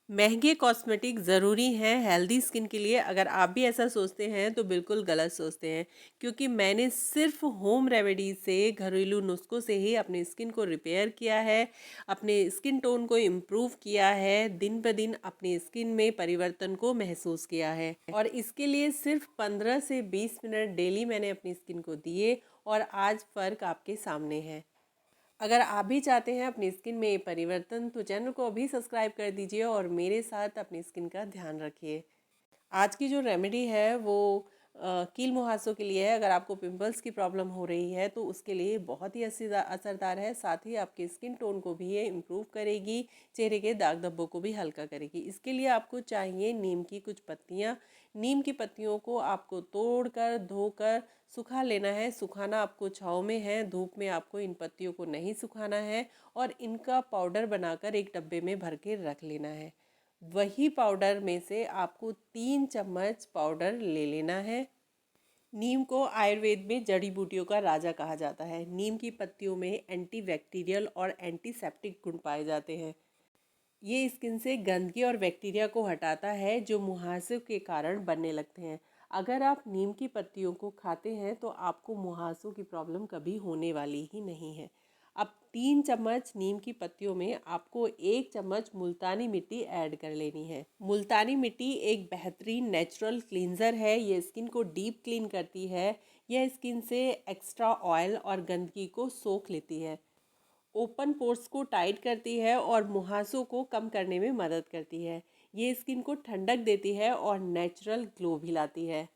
महंगे कॉस्मेटिक ज़रूरी हैं हेल्दी स्किन के लिए। अगर आप भी ऐसा सोचते हैं तो बिल्कुल गलत सोचते हैं, क्योंकि मैंने सिर्फ होम रेमेडी से, घरेलू नुस्खों से ही अपनी स्किन को रिपेयर किया है, अपने स्किन टोन को इम्प्रूव किया है, दिन ब दिन अपनी स्किन में परिवर्तन को महसूस किया है। और इसके लिए सिर्फ 15 से 20 मिनट डेली मैंने अपनी स्किन को दिए और आज फ़र्क आपके सामने है। अगर आप भी चाहते हैं अपनी स्किन में परिवर्तन तो चैनल को अभी सब्सक्राइब कर दीजिए और मेरे साथ अपनी स्किन का ध्यान रखिए। आज की जो रेमेडी है वो कील मुहासों के लिए है। अगर आपको पिंपल्स की प्रॉब्लम हो रही है तो उसके लिए बहुत ही असरदार है। साथ ही आपके स्किन टोन को भी ये इम्प्रूव करेगी, चेहरे के दाग धब्बों को भी हल्का करेगी। इसके लिए आपको चाहिए नीम की कुछ पत्तियाँ। नीम की पत्तियों को आपको तोड़कर धोकर सुखा लेना है। सुखाना आपको छाँव में है, धूप में आपको इन पत्तियों को नहीं सुखाना है। और इनका पाउडर बनाकर एक डब्बे में भर के रख लेना है। वही पाउडर में से आपको 3 चम्मच पाउडर ले लेना है। नीम को आयुर्वेद में जड़ी बूटियों का राजा कहा जाता है। नीम की पत्तियों में एंटीबैक्टीरियल और एंटीसेप्टिक गुण पाए जाते हैं। ये स्किन से गंदगी और बैक्टीरिया को हटाता है जो मुहासे के कारण बनने लगते हैं। अगर आप नीम की पत्तियों को खाते हैं तो आपको मुहासों की प्रॉब्लम कभी होने वाली ही नहीं है। अब 3 चम्मच नीम की पत्तियों में आपको 1 चम्मच मुल्तानी मिट्टी ऐड कर लेनी है। मुल्तानी मिट्टी एक बेहतरीन नेचुरल क्लींजर है। ये स्किन को डीप क्लीन करती है। यह स्किन से एक्स्ट्रा ऑयल और गंदगी को सोख लेती है, ओपन पोर्स को टाइट करती है और मुहासों को कम करने में मदद करती है। ये स्किन को ठंडक देती है और नेचुरल ग्लो भी लाती है।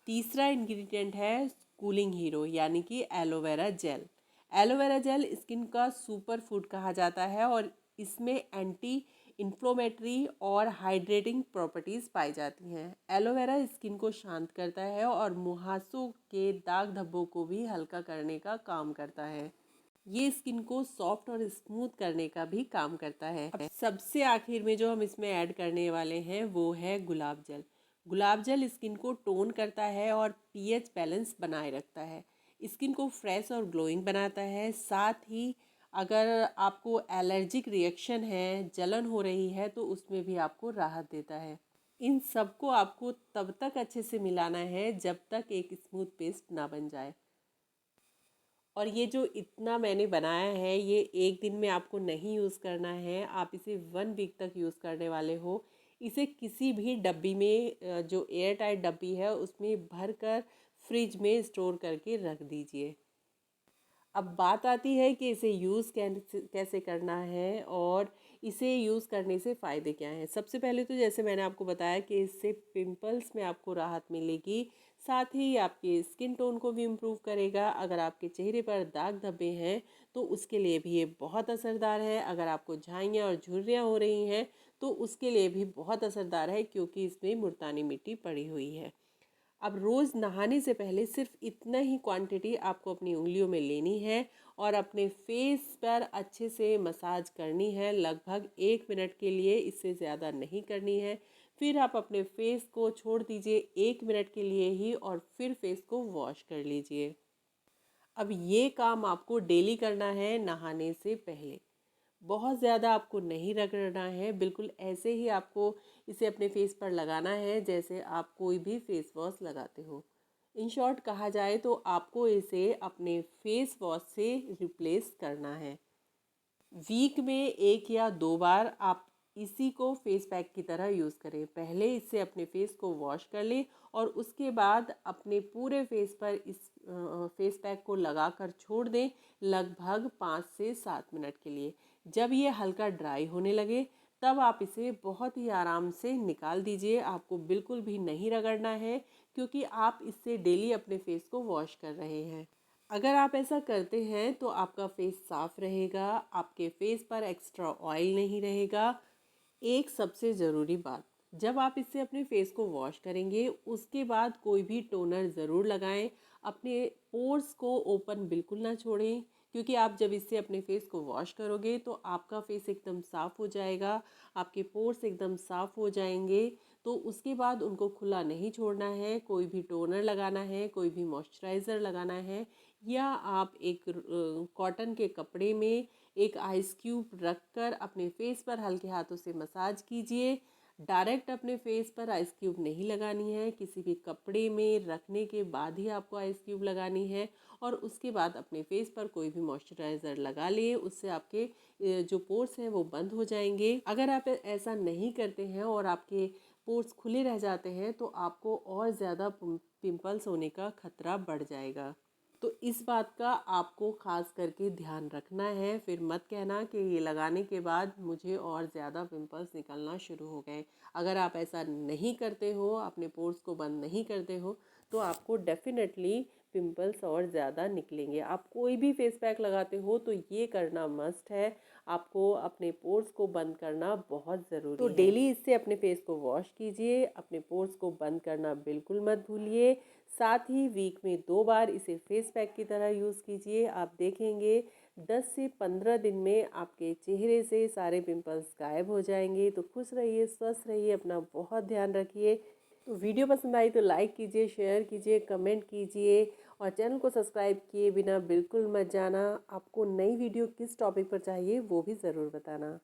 तीसरा इंग्रेडिएंट है कूलिंग हीरो यानी कि aloe vera gel. Aloe vera gel skin का सुपर फूड कहा जाता है और इसमें एंटी इन्फ्लोमेटरी और हाइड्रेटिंग प्रॉपर्टीज़ पाई जाती हैं। एलोवेरा स्किन को शांत करता है और मुहासों के दाग धब्बों को भी हल्का करने का काम करता है। ये स्किन को सॉफ्ट और स्मूथ करने का भी काम करता है। अब सबसे आखिर में जो हम इसमें ऐड करने वाले हैं वो है गुलाब जल। गुलाब जल स्किन को टोन करता है और पीएच बैलेंस बनाए रखता है। स्किन को फ्रेश और ग्लोइंग बनाता है। साथ ही अगर आपको एलर्जिक रिएक्शन है, जलन हो रही है, तो उसमें भी आपको राहत देता है। इन सबको आपको तब तक अच्छे से मिलाना है जब तक एक स्मूथ पेस्ट ना बन जाए। और ये जो इतना मैंने बनाया है ये एक दिन में आपको नहीं यूज़ करना है, आप इसे 1 वीक तक यूज़ करने वाले हो। इसे किसी भी डब्बी में, जो एयर टाइट डब्बी है उसमें भर कर फ्रिज में स्टोर करके रख दीजिए। अब बात आती है कि इसे यूज़ कैसे करना है और इसे यूज़ करने से फ़ायदे क्या हैं। सबसे पहले तो जैसे मैंने आपको बताया कि इससे पिंपल्स में आपको राहत मिलेगी। साथ ही आपके स्किन टोन को भी इम्प्रूव करेगा। अगर आपके चेहरे पर दाग धब्बे हैं तो उसके लिए भी ये बहुत असरदार है। अगर आपको झाइयाँ और झुर्रियाँ हो रही हैं तो उसके लिए भी बहुत असरदार है, क्योंकि इसमें मुल्तानी मिट्टी पड़ी हुई है। अब रोज़ नहाने से पहले सिर्फ इतना ही क्वांटिटी आपको अपनी उंगलियों में लेनी है और अपने फेस पर अच्छे से मसाज करनी है, लगभग 1 मिनट के लिए, इससे ज़्यादा नहीं करनी है। फिर आप अपने फेस को छोड़ दीजिए 1 मिनट के लिए ही और फिर फेस को वॉश कर लीजिए। अब ये काम आपको डेली करना है नहाने से पहले। बहुत ज़्यादा आपको नहीं रगड़ना है, बिल्कुल ऐसे ही आपको इसे अपने फेस पर लगाना है जैसे आप कोई भी फेस वॉश लगाते हो। इन शॉर्ट कहा जाए तो आपको इसे अपने फेस वॉश से रिप्लेस करना है। वीक में 1 या 2 बार आप इसी को फेस पैक की तरह यूज़ करें। पहले इससे अपने फेस को वॉश कर लें और उसके बाद अपने पूरे फेस पर इस फेस पैक को लगाकर छोड़ दें, लगभग 5 से 7 मिनट के लिए। जब ये हल्का ड्राई होने लगे तब आप इसे बहुत ही आराम से निकाल दीजिए। आपको बिल्कुल भी नहीं रगड़ना है, क्योंकि आप इससे डेली अपने फेस को वॉश कर रहे हैं। अगर आप ऐसा करते हैं तो आपका फेस साफ रहेगा, आपके फेस पर एक्स्ट्रा ऑयल नहीं रहेगा। एक सबसे ज़रूरी बात, जब आप इससे अपने फेस को वॉश करेंगे उसके बाद कोई भी टोनर ज़रूर लगाएं। अपने पोर्स को ओपन बिल्कुल ना छोड़ें, क्योंकि आप जब इससे अपने फेस को वॉश करोगे तो आपका फेस एकदम साफ़ हो जाएगा, आपके पोर्स एकदम साफ़ हो जाएंगे। तो उसके बाद उनको खुला नहीं छोड़ना है। कोई भी टोनर लगाना है, कोई भी मॉइस्चराइज़र लगाना है, या आप एक कॉटन के कपड़े में एक आइस क्यूब रखकर अपने फेस पर हल्के हाथों से मसाज कीजिए। डायरेक्ट अपने फेस पर आइस क्यूब नहीं लगानी है, किसी भी कपड़े में रखने के बाद ही आपको आइस क्यूब लगानी है। और उसके बाद अपने फेस पर कोई भी मॉइस्चराइज़र लगा लिए, उससे आपके जो पोर्स हैं वो बंद हो जाएंगे। अगर आप ऐसा नहीं करते हैं और आपके पोर्स खुले रह जाते हैं तो आपको और ज़्यादा पिंपल्स होने का खतरा बढ़ जाएगा। तो इस बात का आपको ख़ास करके ध्यान रखना है। फिर मत कहना कि ये लगाने के बाद मुझे और ज़्यादा पिंपल्स निकलना शुरू हो गए। अगर आप ऐसा नहीं करते हो, अपने पोर्स को बंद नहीं करते हो, तो आपको डेफिनेटली पिंपल्स और ज़्यादा निकलेंगे। आप कोई भी फेस पैक लगाते हो तो ये करना मस्ट है। आपको अपने पोर्स को बंद करना बहुत ज़रूरी है। तो डेली इससे अपने फेस को वॉश कीजिए, अपने पोर्स को बंद करना बिल्कुल मत भूलिए। साथ ही वीक में 2 बार इसे फेस पैक की तरह यूज़ कीजिए। आप देखेंगे 10 से 15 दिन में आपके चेहरे से सारे पिंपल्स गायब हो जाएंगे। तो खुश रहिए, स्वस्थ रहिए, अपना बहुत ध्यान रखिए। तो वीडियो पसंद आई तो लाइक कीजिए, शेयर कीजिए, कमेंट कीजिए और चैनल को सब्सक्राइब किए बिना बिल्कुल मत जाना। आपको नई वीडियो किस टॉपिक पर चाहिए वो भी ज़रूर बताना।